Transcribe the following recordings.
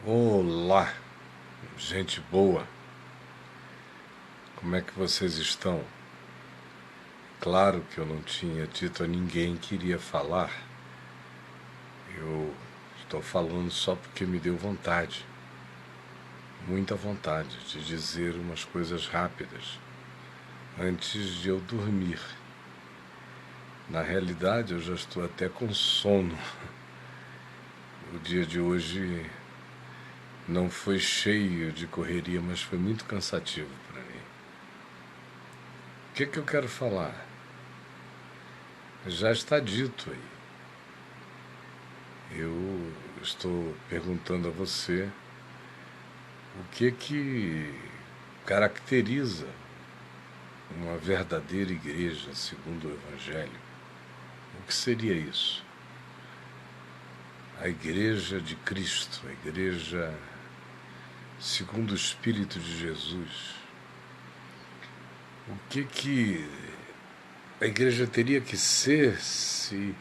Olá, gente boa, como é que vocês estão? Claro que eu não tinha dito a ninguém que iria falar, eu estou falando só porque me deu vontade, muita vontade de dizer umas coisas rápidas antes de eu dormir. Na realidade, eu já estou até com sono. O dia de hoje não foi cheio de correria, mas foi muito cansativo para mim. O que eu quero falar? Já está dito aí. Eu estou perguntando a você o que caracteriza uma verdadeira igreja segundo o Evangelho. O que seria isso? A igreja de Cristo, a igreja segundo o Espírito de Jesus. O que a igreja teria que ser se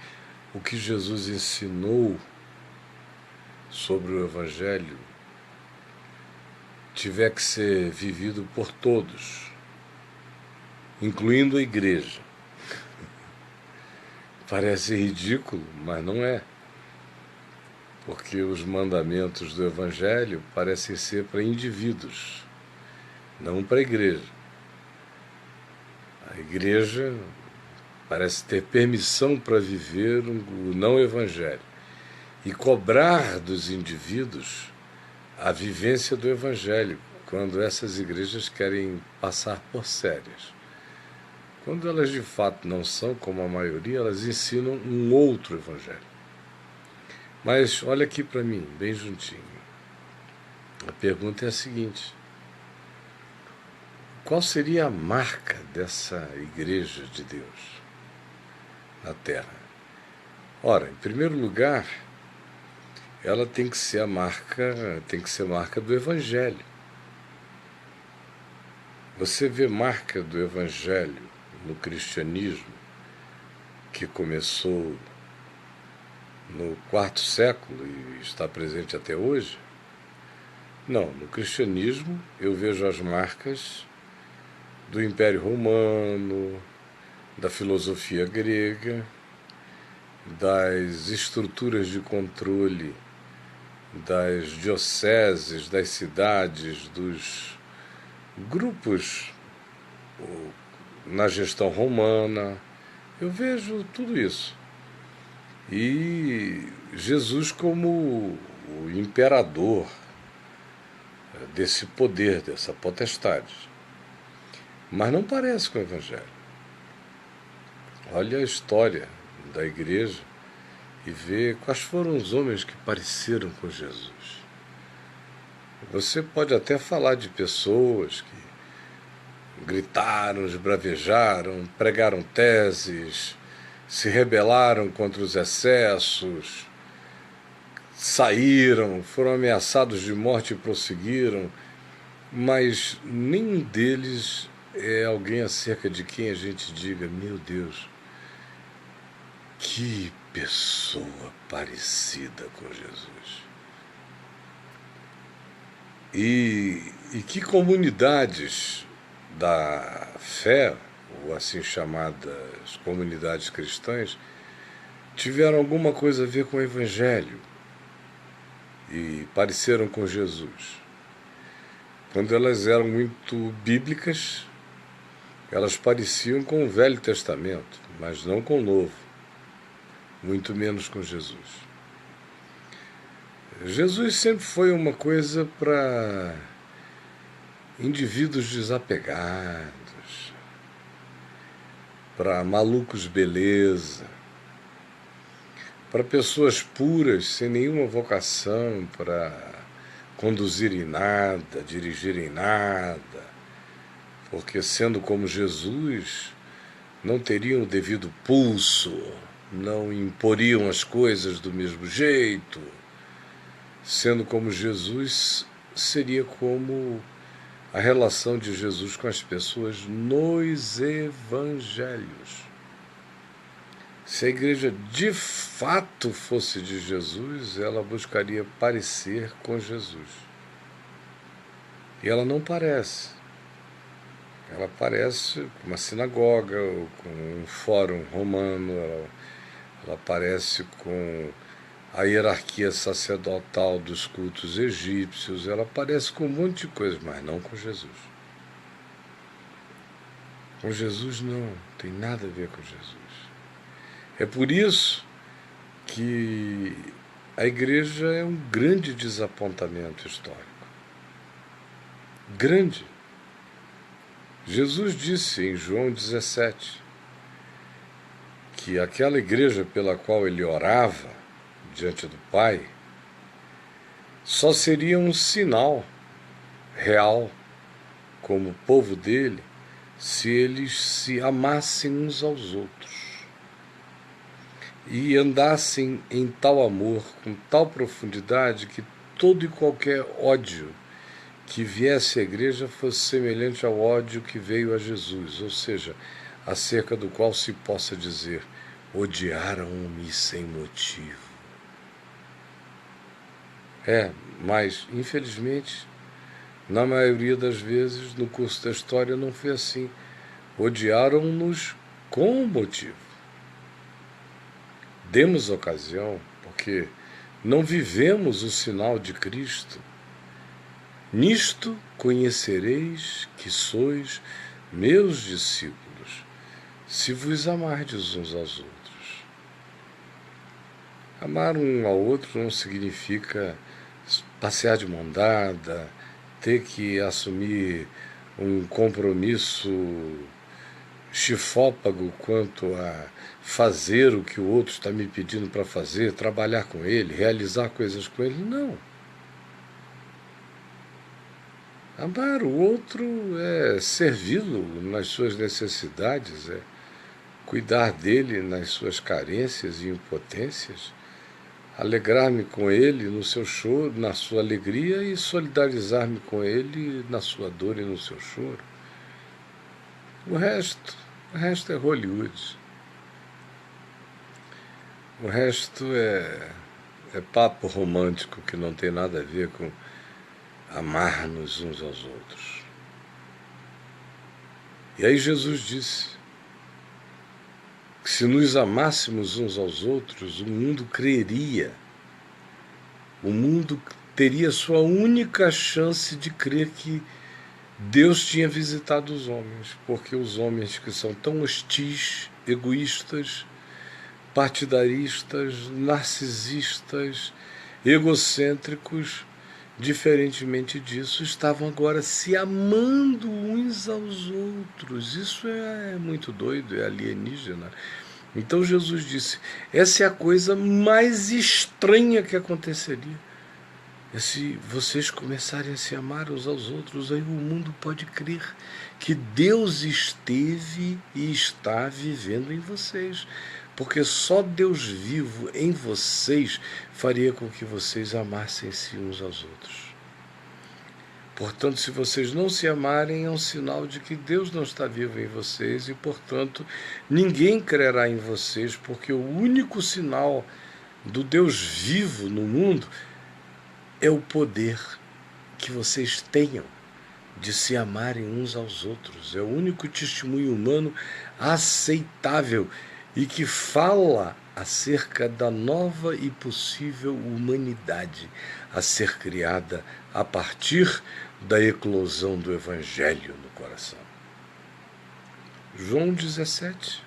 o que Jesus ensinou sobre o Evangelho tiver que ser vivido por todos, incluindo a igreja? Parece ridículo, mas não é. Porque os mandamentos do Evangelho parecem ser para indivíduos, não para a igreja. A igreja parece ter permissão para viver o não-evangelho e cobrar dos indivíduos a vivência do evangelho, quando essas igrejas querem passar por sérias. Quando elas de fato não são, como a maioria, elas ensinam um outro evangelho. Mas olha aqui para mim, bem juntinho. A pergunta é a seguinte: qual seria a marca dessa igreja de Deus na Terra? Ora, em primeiro lugar, ela tem que ser marca do Evangelho. Você vê marca do Evangelho no cristianismo, que começou no IV século e está presente até hoje? Não, no cristianismo eu vejo as marcas do Império Romano, da filosofia grega, das estruturas de controle das dioceses, das cidades, dos grupos na gestão romana. Eu vejo tudo isso. E Jesus como o imperador desse poder, dessa potestade. Mas não parece com o Evangelho. Olha a história da igreja e vê quais foram os homens que pareceram com Jesus. Você pode até falar de pessoas que gritaram, esbravejaram, pregaram teses, se rebelaram contra os excessos, saíram, foram ameaçados de morte e prosseguiram, mas nenhum deles é alguém acerca de quem a gente diga: meu Deus, que pessoa parecida com Jesus. E que comunidades da fé, ou assim chamadas comunidades cristãs, tiveram alguma coisa a ver com o Evangelho e pareceram com Jesus. Quando elas eram muito bíblicas, elas pareciam com o Velho Testamento, mas não com o Novo, muito menos com Jesus. Jesus sempre foi uma coisa para indivíduos desapegados, para malucos beleza, para pessoas puras, sem nenhuma vocação para conduzirem nada, dirigirem nada, porque sendo como Jesus, não teriam o devido pulso, não imporiam as coisas do mesmo jeito. Sendo como Jesus, seria como a relação de Jesus com as pessoas nos evangelhos. Se a igreja de fato fosse de Jesus, ela buscaria parecer com Jesus. E ela não parece. Ela parece com uma sinagoga, ou com um fórum romano, ela parece com a hierarquia sacerdotal dos cultos egípcios, ela parece com um monte de coisa, mas não com Jesus. Com Jesus não, tem nada a ver com Jesus. É por isso que a igreja é um grande desapontamento histórico. Grande. Jesus disse em João 17 que aquela igreja pela qual ele orava diante do Pai só seria um sinal real como povo dele se eles se amassem uns aos outros e andassem em tal amor, com tal profundidade, que todo e qualquer ódio que viesse à igreja fosse semelhante ao ódio que veio a Jesus, ou seja, acerca do qual se possa dizer: odiaram-me sem motivo. Mas, infelizmente, na maioria das vezes, no curso da história, não foi assim. Odiaram-nos com motivo. Demos ocasião, porque não vivemos o sinal de Cristo. Nisto conhecereis que sois meus discípulos, se vos amardes uns aos outros. Amar um ao outro não significa passear de mão dada, ter que assumir um compromisso chifópago quanto a fazer o que o outro está me pedindo para fazer, trabalhar com ele, realizar coisas com ele. Não. Amar o outro é servi-lo nas suas necessidades, é cuidar dele nas suas carências e impotências, alegrar-me com ele no seu choro, na sua alegria, e solidarizar-me com ele na sua dor e no seu choro. O resto é Hollywood. O resto é papo romântico que não tem nada a ver com amar-nos uns aos outros. E aí Jesus disse que se nos amássemos uns aos outros, o mundo creria. O mundo teria sua única chance de crer que Deus tinha visitado os homens, porque os homens que são tão hostis, egoístas, partidaristas, narcisistas, egocêntricos, diferentemente disso, estavam agora se amando uns aos outros. Isso é muito doido, é alienígena. Então Jesus disse, essa é a coisa mais estranha que aconteceria. É se vocês começarem a se amar uns aos outros, aí o mundo pode crer que Deus esteve e está vivendo em vocês. Porque só Deus vivo em vocês faria com que vocês amassem-se uns aos outros. Portanto, se vocês não se amarem, é um sinal de que Deus não está vivo em vocês e, portanto, ninguém crerá em vocês, porque o único sinal do Deus vivo no mundo é o poder que vocês tenham de se amarem uns aos outros. É o único testemunho humano aceitável e que fala acerca da nova e possível humanidade a ser criada a partir da eclosão do Evangelho no coração. João 17,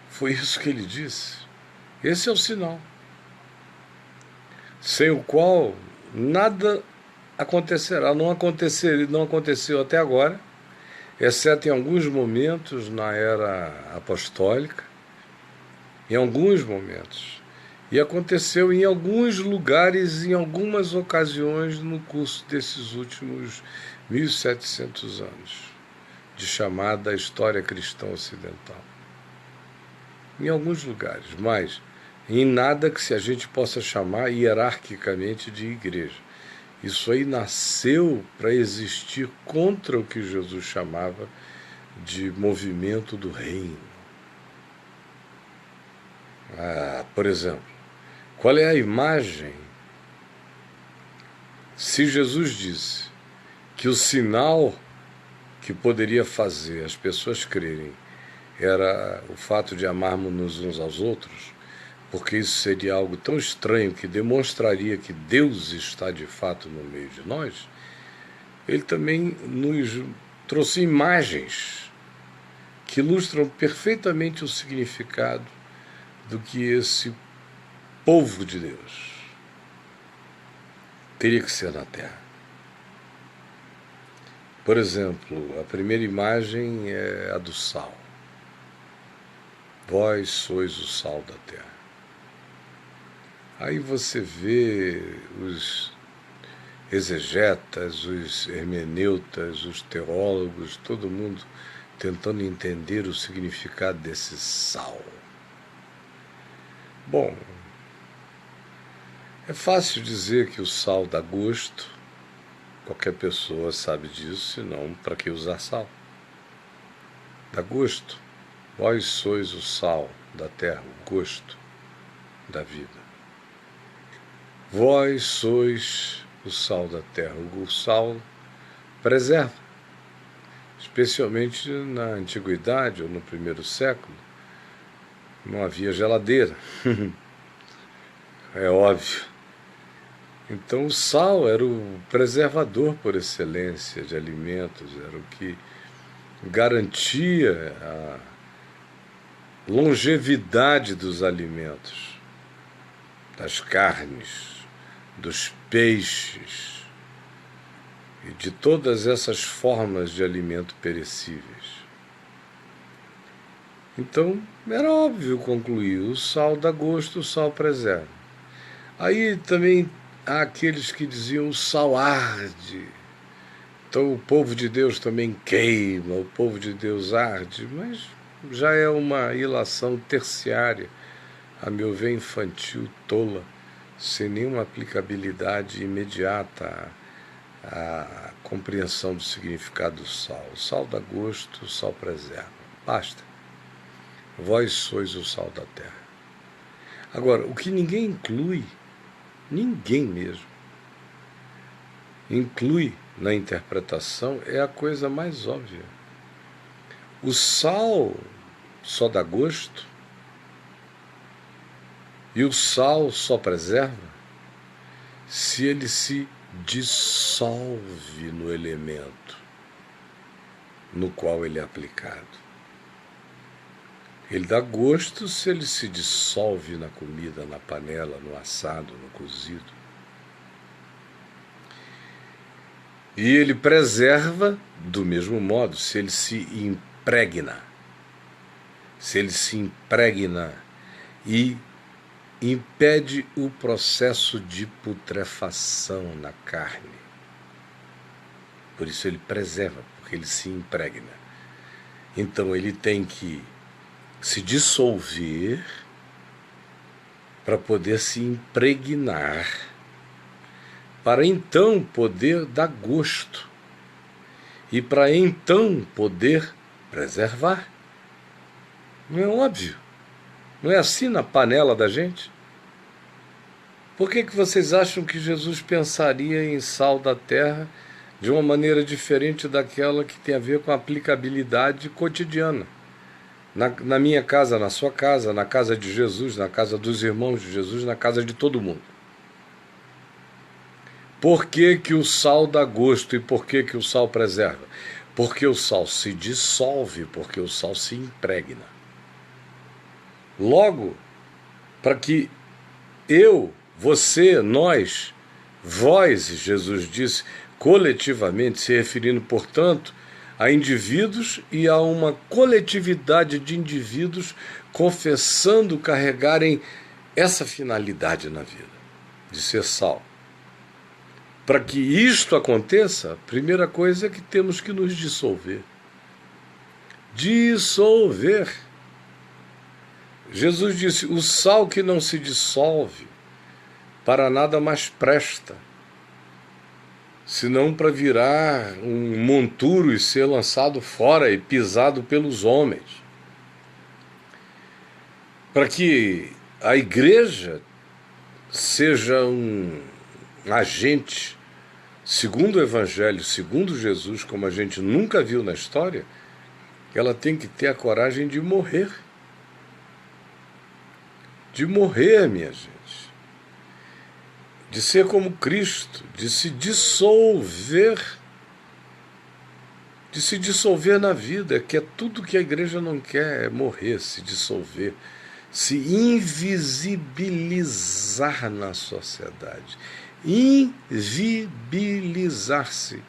foi isso que ele disse. Esse é o sinal, sem o qual nada acontecerá. Não aconteceu até agora, exceto em alguns momentos na era apostólica, em alguns momentos. E aconteceu em alguns lugares, em algumas ocasiões, no curso desses últimos 1700 anos, de chamada história cristã ocidental. Em alguns lugares, mas em nada que a gente possa chamar hierarquicamente de igreja. Isso aí nasceu para existir contra o que Jesus chamava de movimento do reino. Por exemplo, qual é a imagem? Se Jesus disse que o sinal que poderia fazer as pessoas crerem era o fato de amarmos uns aos outros, porque isso seria algo tão estranho que demonstraria que Deus está de fato no meio de nós, ele também nos trouxe imagens que ilustram perfeitamente o significado do que esse povo de Deus teria que ser na Terra. Por exemplo, a primeira imagem é a do sal. Vós sois o sal da terra. Aí você vê os exegetas, os hermeneutas, os teólogos, todo mundo tentando entender o significado desse sal. Bom, é fácil dizer que o sal dá gosto, qualquer pessoa sabe disso, senão para que usar sal? Dá gosto. Vós sois o sal da terra, o gosto da vida. Vós sois o sal da terra. O sal preserva, especialmente na antiguidade ou no primeiro século. Não havia geladeira, é óbvio. Então o sal era o preservador por excelência de alimentos, era o que garantia a longevidade dos alimentos, das carnes, dos peixes e de todas essas formas de alimento perecíveis. Então, era óbvio concluir, o sal dá gosto, o sal preserva. Aí também há aqueles que diziam o sal arde, então o povo de Deus também queima, o povo de Deus arde, mas já é uma ilação terciária, a meu ver infantil, tola, sem nenhuma aplicabilidade imediata à compreensão do significado do sal. O sal dá gosto, o sal preserva. Basta. Vós sois o sal da terra. Agora, o que ninguém inclui, ninguém mesmo, inclui na interpretação é a coisa mais óbvia. O sal só dá gosto e o sal só preserva se ele se dissolve no elemento no qual ele é aplicado. Ele dá gosto se ele se dissolve na comida, na panela, no assado, no cozido. E ele preserva do mesmo modo se ele se impregna. Se ele se impregna e impede o processo de putrefação na carne. Por isso ele preserva, porque ele se impregna. Então ele tem que se dissolver para poder se impregnar, para então poder dar gosto e para então poder preservar. Não é óbvio? Não é assim na panela da gente? Por que vocês acham que Jesus pensaria em sal da terra de uma maneira diferente daquela que tem a ver com a aplicabilidade cotidiana? Na minha casa, na sua casa, na casa de Jesus, na casa dos irmãos de Jesus, na casa de todo mundo. Por que o sal dá gosto e por que o sal preserva? Porque o sal se dissolve, porque o sal se impregna. Logo, para que eu, você, nós, vós, Jesus disse, coletivamente, se referindo, portanto, a indivíduos e a uma coletividade de indivíduos confessando carregarem essa finalidade na vida, de ser sal. Para que isto aconteça, a primeira coisa é que temos que nos dissolver. Dissolver. Jesus disse, o sal que não se dissolve para nada mais presta, senão para virar um monturo e ser lançado fora e pisado pelos homens. Para que a igreja seja um agente, segundo o Evangelho, segundo Jesus, como a gente nunca viu na história, ela tem que ter a coragem de morrer. De morrer, minha gente. De ser como Cristo, de se dissolver na vida, que é tudo que a igreja não quer, é morrer, se dissolver, se invisibilizar na sociedade. Invisibilizar-se,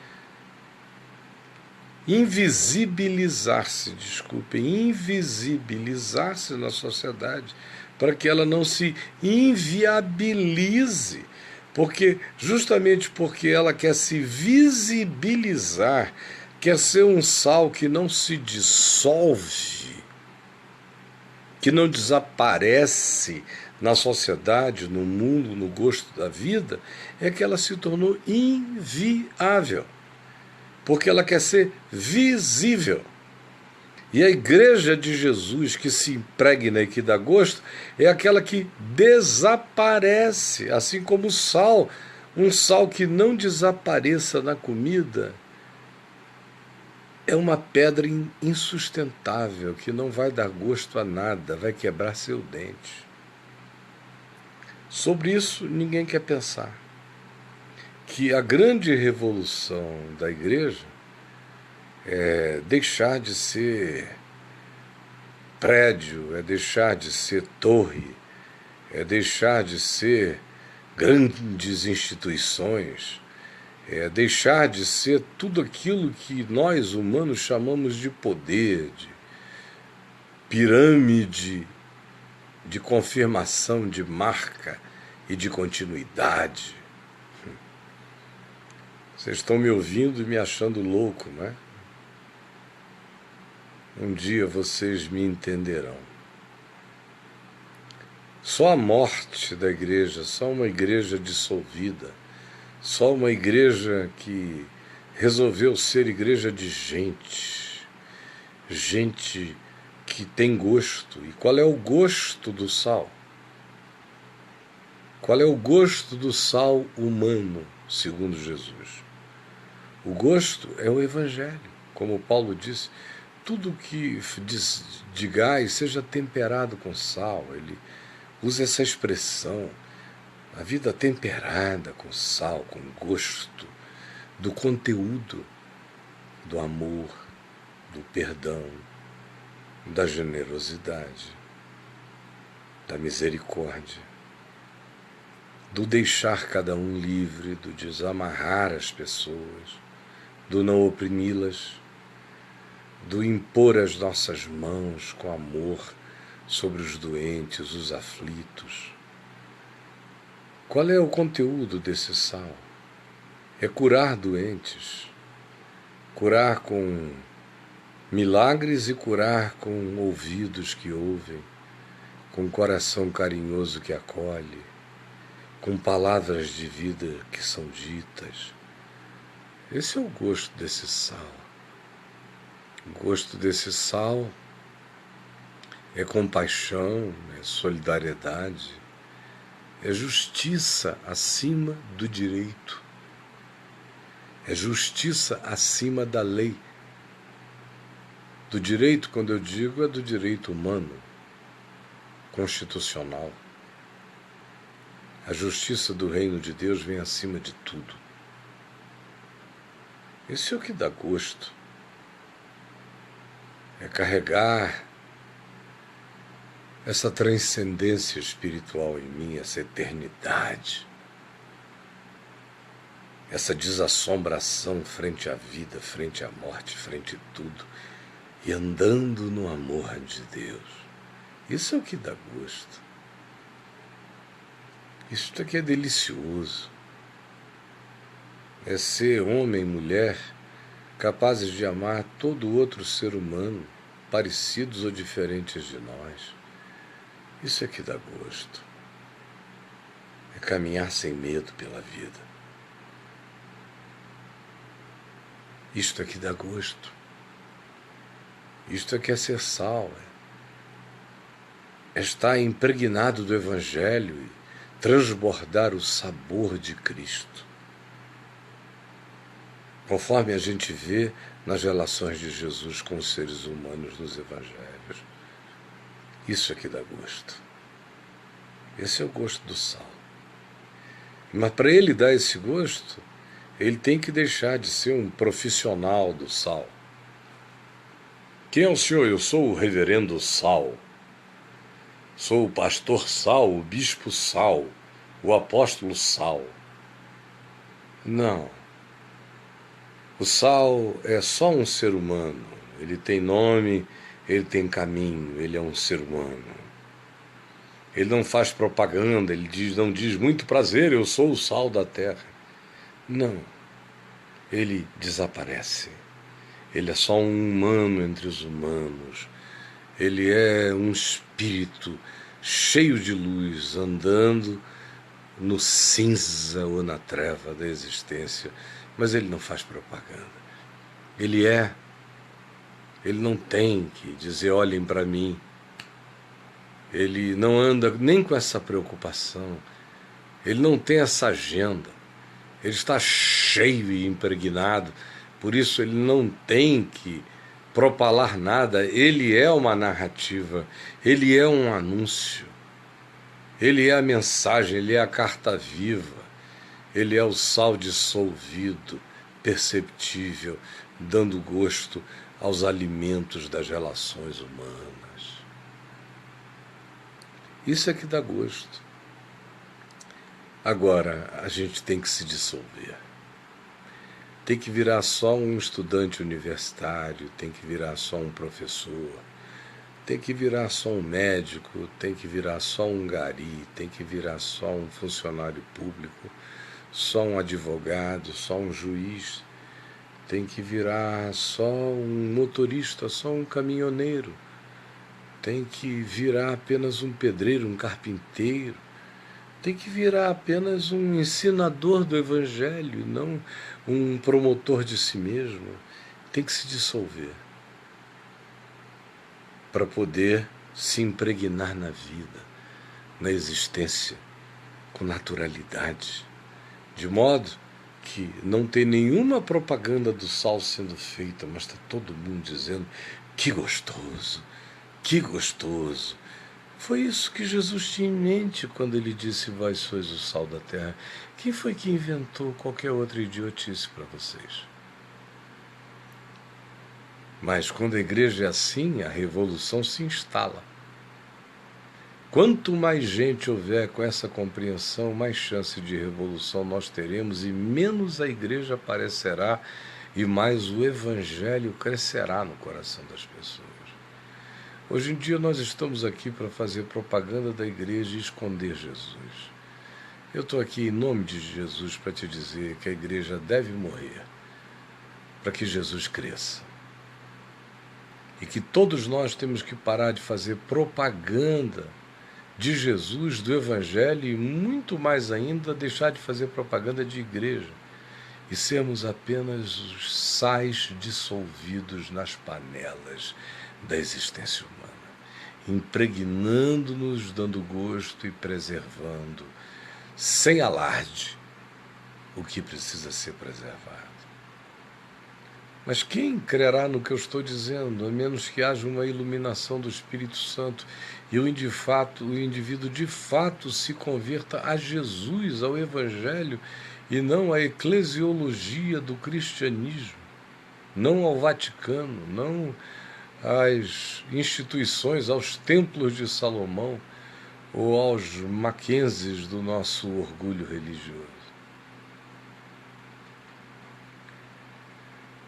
invisibilizar-se na sociedade, para que ela não se inviabilize, justamente porque ela quer se visibilizar, quer ser um sal que não se dissolve, que não desaparece na sociedade, no mundo, no gosto da vida, é que ela se tornou inviável, porque ela quer ser visível. E a igreja de Jesus que se impregna e que dá gosto é aquela que desaparece, assim como o sal. Um sal que não desapareça na comida é uma pedra insustentável, que não vai dar gosto a nada, vai quebrar seu dente. Sobre isso ninguém quer pensar. Que a grande revolução da igreja é deixar de ser prédio, é deixar de ser torre, é deixar de ser grandes instituições, é deixar de ser tudo aquilo que nós humanos chamamos de poder, de pirâmide, de confirmação de marca e de continuidade. Vocês estão me ouvindo e me achando louco, não é? Um dia vocês me entenderão. Só a morte da igreja, só uma igreja dissolvida, só uma igreja que resolveu ser igreja de gente, gente que tem gosto. E qual é o gosto do sal? Qual é o gosto do sal humano, segundo Jesus? O gosto é o Evangelho, como Paulo disse. Tudo que digais seja temperado com sal. Ele usa essa expressão, a vida temperada com sal, com gosto, do conteúdo, do amor, do perdão, da generosidade, da misericórdia, do deixar cada um livre, do desamarrar as pessoas, do não oprimi-las, do impor as nossas mãos com amor sobre os doentes, os aflitos. Qual é o conteúdo desse sal? É curar doentes, curar com milagres e curar com ouvidos que ouvem, com coração carinhoso que acolhe, com palavras de vida que são ditas. Esse é o gosto desse sal. O gosto desse sal é compaixão, é solidariedade, é justiça acima do direito, é justiça acima da lei. Do direito, quando eu digo, é do direito humano, constitucional. A justiça do reino de Deus vem acima de tudo. Isso é o que dá gosto. É carregar essa transcendência espiritual em mim, essa eternidade, essa desassombração frente à vida, frente à morte, frente a tudo, e andando no amor de Deus. Isso é o que dá gosto. Isso aqui é delicioso. É ser homem e mulher capazes de amar todo outro ser humano, parecidos ou diferentes de nós. Isso é que dá gosto. É caminhar sem medo pela vida. Isto é que dá gosto. Isto é que é ser sal. estar impregnado do Evangelho e transbordar o sabor de Cristo, conforme a gente vê nas relações de Jesus com os seres humanos nos Evangelhos. Isso é que dá gosto. Esse é o gosto do sal. Mas para ele dar esse gosto, ele tem que deixar de ser um profissional do sal. Quem é o senhor? Eu sou o reverendo Sal. Sou o pastor Sal, o bispo Sal, o apóstolo Sal. Não. O sal é só um ser humano. Ele tem nome, ele tem caminho, ele é um ser humano. Ele não faz propaganda, não diz muito prazer, eu sou o sal da terra. Não. Ele desaparece. Ele é só um humano entre os humanos. Ele é um espírito cheio de luz, andando no cinza ou na treva da existência. Mas ele não faz propaganda. Ele não tem que dizer, olhem para mim. Ele não anda nem com essa preocupação. Ele não tem essa agenda. Ele está cheio e impregnado. Por isso ele não tem que propalar nada. Ele é uma narrativa. Ele é um anúncio. Ele é a mensagem. Ele é a carta viva. Ele é o sal dissolvido, perceptível, dando gosto aos alimentos das relações humanas. Isso é que dá gosto. Agora, a gente tem que se dissolver. Tem que virar só um estudante universitário, tem que virar só um professor, tem que virar só um médico, tem que virar só um gari, tem que virar só um funcionário público, só um advogado, só um juiz, tem que virar só um motorista, só um caminhoneiro, tem que virar apenas um pedreiro, um carpinteiro, tem que virar apenas um ensinador do Evangelho, não um promotor de si mesmo. Tem que se dissolver para poder se impregnar na vida, na existência, com naturalidade, de modo que não tem nenhuma propaganda do sal sendo feita, mas está todo mundo dizendo que gostoso, que gostoso. Foi isso que Jesus tinha em mente quando ele disse, vós sois o sal da terra. Quem foi que inventou qualquer outra idiotice para vocês? Mas quando a igreja é assim, a revolução se instala. Quanto mais gente houver com essa compreensão, mais chance de revolução nós teremos e menos a igreja aparecerá e mais o evangelho crescerá no coração das pessoas. Hoje em dia nós estamos aqui para fazer propaganda da igreja e esconder Jesus. Eu estou aqui em nome de Jesus para te dizer que a igreja deve morrer para que Jesus cresça. E que todos nós temos que parar de fazer propaganda de Jesus, do Evangelho e muito mais ainda deixar de fazer propaganda de igreja e sermos apenas os sais dissolvidos nas panelas da existência humana, impregnando-nos, dando gosto e preservando, sem alarde, o que precisa ser preservado. Mas quem crerá no que eu estou dizendo, a menos que haja uma iluminação do Espírito Santo e o indivíduo de fato se converta a Jesus, ao Evangelho, e não à eclesiologia do cristianismo, não ao Vaticano, não às instituições, aos templos de Salomão ou aos Mackenzies do nosso orgulho religioso.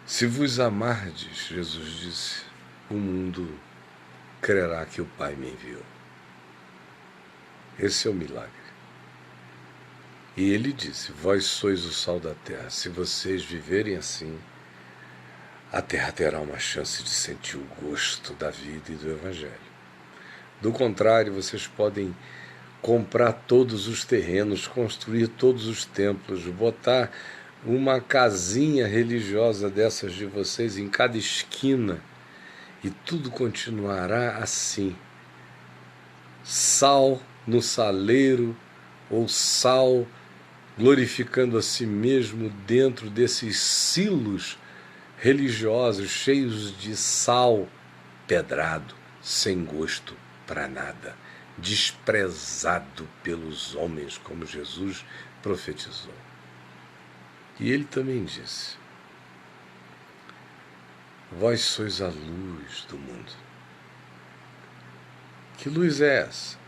Se vos amardes, Jesus disse, o mundo crerá que o Pai me enviou. Esse é o milagre. E ele disse, vós sois o sal da terra. Se vocês viverem assim, a terra terá uma chance de sentir o gosto da vida e do Evangelho. Do contrário, vocês podem comprar todos os terrenos, construir todos os templos, botar uma casinha religiosa dessas de vocês em cada esquina e tudo continuará assim, sal no saleiro, ou sal glorificando a si mesmo dentro desses silos religiosos cheios de sal pedrado, sem gosto para nada, desprezado pelos homens, como Jesus profetizou. E ele também disse: vós sois a luz do mundo. Que luz é essa?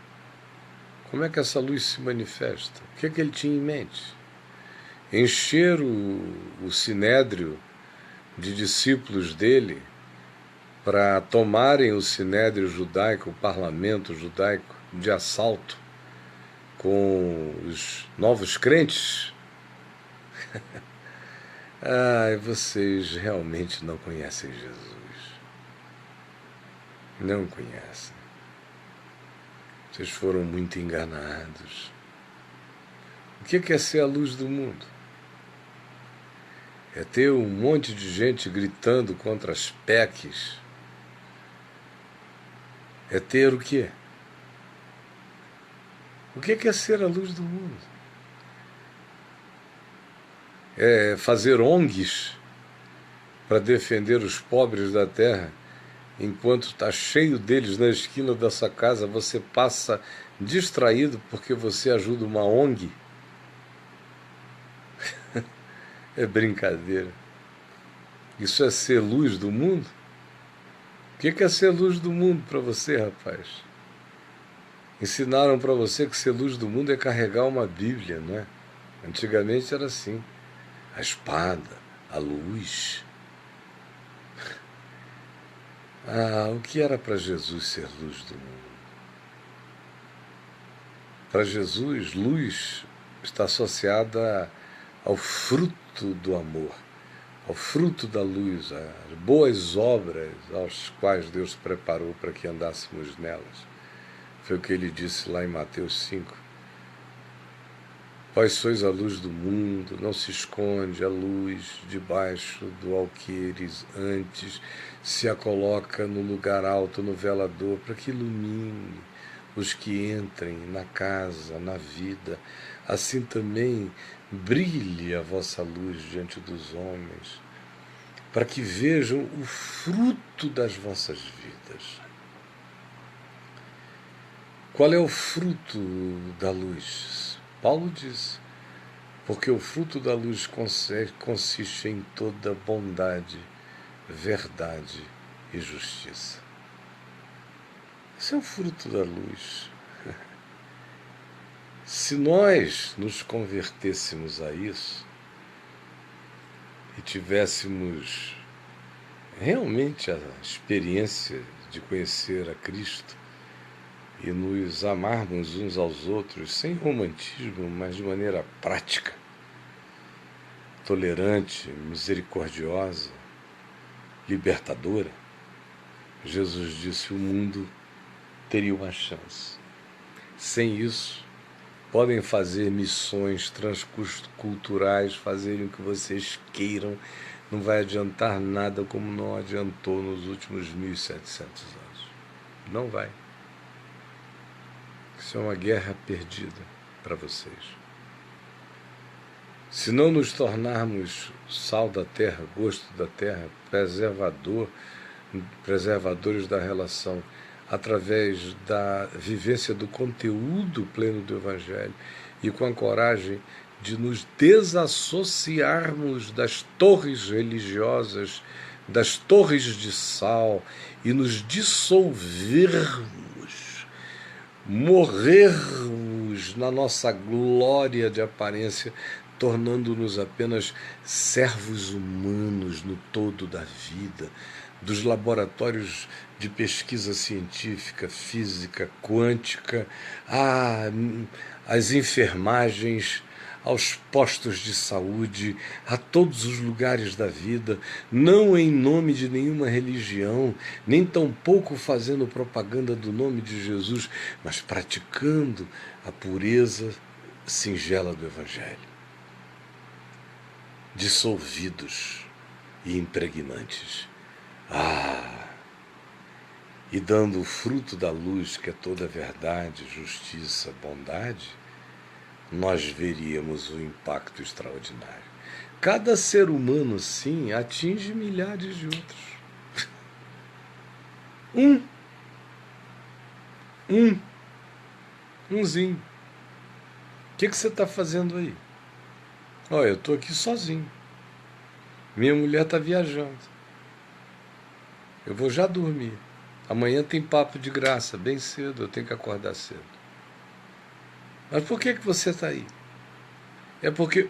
Como é que essa luz se manifesta? O que é que ele tinha em mente? Encher o sinédrio de discípulos dele para tomarem o sinédrio judaico, o parlamento judaico, de assalto com os novos crentes? Vocês realmente não conhecem Jesus. Não conhecem. Vocês foram muito enganados. O que é ser a luz do mundo? É ter um monte de gente gritando contra as PECs. É ter o quê? O que é ser a luz do mundo? É fazer ONGs para defender os pobres da terra, enquanto está cheio deles na esquina da sua casa, você passa distraído porque você ajuda uma ONG? É brincadeira. Isso é ser luz do mundo? O que é ser luz do mundo para você, rapaz? Ensinaram para você que ser luz do mundo é carregar uma Bíblia, não é? Antigamente era assim. A espada, a luz. O que era para Jesus ser luz do mundo? Para Jesus, luz está associada ao fruto do amor, ao fruto da luz, às boas obras aos quais Deus preparou para que andássemos nelas. Foi o que ele disse lá em Mateus 5. Vós sois a luz do mundo, não se esconde a luz debaixo do alqueires, antes se a coloca no lugar alto, no velador, para que ilumine os que entrem na casa, na vida. Assim também brilhe a vossa luz diante dos homens, para que vejam o fruto das vossas vidas. Qual é o fruto da luz? Paulo diz: porque o fruto da luz consiste em toda bondade, verdade e justiça. Esse é o fruto da luz. Se nós nos convertêssemos a isso e tivéssemos realmente a experiência de conhecer a Cristo e nos amarmos uns aos outros sem romantismo, mas de maneira prática, tolerante, misericordiosa, libertadora, Jesus disse: o mundo teria uma chance. Sem isso, podem fazer missões transculturais, fazerem o que vocês queiram, não vai adiantar nada, como não adiantou nos últimos 1.700 anos. Não vai. Isso é uma guerra perdida para vocês. Se não nos tornarmos sal da terra, gosto da terra, preservadores da relação, através da vivência do conteúdo pleno do Evangelho e com a coragem de nos desassociarmos das torres religiosas, das torres de sal e nos dissolvermos, morrermos na nossa glória de aparência, tornando-nos apenas servos humanos no todo da vida, dos laboratórios de pesquisa científica, física, quântica, às enfermagens, aos postos de saúde, a todos os lugares da vida, não em nome de nenhuma religião, nem tampouco fazendo propaganda do nome de Jesus, mas praticando a pureza singela do Evangelho. Dissolvidos e impregnantes. e dando o fruto da luz, que é toda verdade, justiça, bondade, nós veríamos um impacto extraordinário. Cada ser humano, sim, atinge milhares de outros. Umzinho. O que você está fazendo aí? Olha, eu estou aqui sozinho. Minha mulher está viajando. Eu vou já dormir. Amanhã tem papo de graça, bem cedo, eu tenho que acordar cedo. Mas por que você está aí? É porque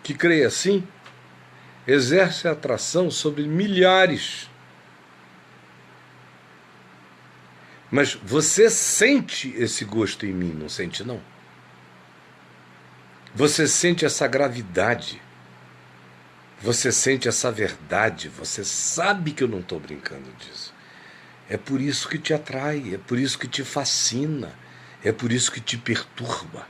que crê assim exerce atração sobre milhares. Mas você sente esse gosto em mim, não sente não? Você sente essa gravidade. Você sente essa verdade. Você sabe que eu não estou brincando disso. É por isso que te atrai, é por isso que te fascina, é por isso que te perturba.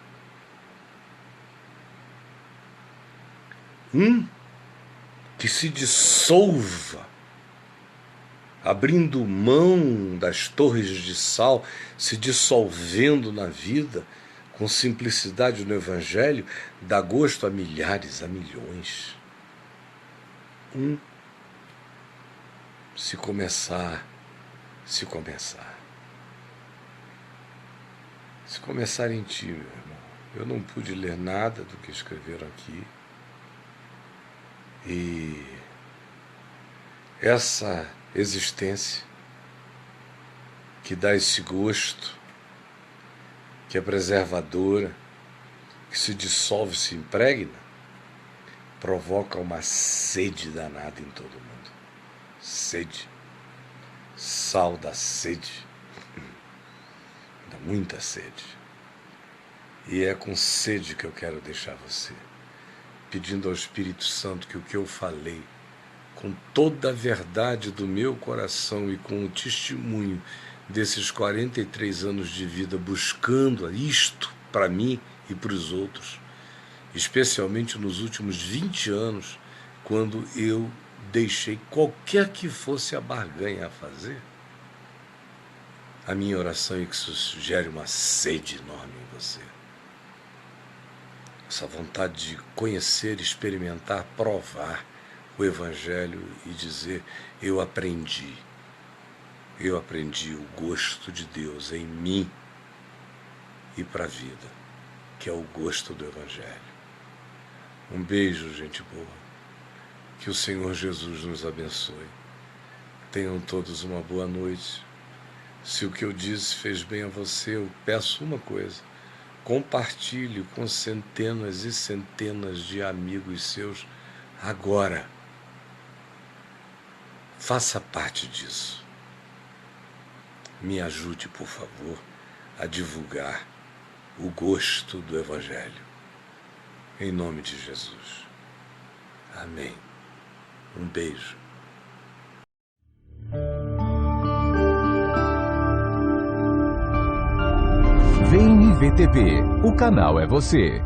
Que se dissolva, abrindo mão das torres de sal, se dissolvendo na vida, com simplicidade no Evangelho, dá gosto a milhares, a milhões. Se começar em ti, meu irmão. Eu não pude ler nada do que escreveram aqui. E essa existência que dá esse gosto, que é preservadora, que se dissolve, se impregna, provoca uma sede danada em todo mundo. Sede. Sal da sede. Dá muita sede. E é com sede que eu quero deixar você, pedindo ao Espírito Santo que o que eu falei, com toda a verdade do meu coração e com o testemunho desses 43 anos de vida, buscando isto para mim e para os outros, especialmente nos últimos 20 anos, quando eu deixei qualquer que fosse a barganha a fazer, a minha oração é que isso gere uma sede enorme em você. Essa vontade de conhecer, experimentar, provar o Evangelho e dizer: eu aprendi o gosto de Deus em mim e para a vida, que é o gosto do Evangelho. Um beijo, gente boa. Que o Senhor Jesus nos abençoe. Tenham todos uma boa noite. Se o que eu disse fez bem a você, eu peço uma coisa: compartilhe com centenas e centenas de amigos seus agora. Faça parte disso. Me ajude, por favor, a divulgar o gosto do Evangelho. Em nome de Jesus. Amém. Um beijo. VNVTV, o canal é você.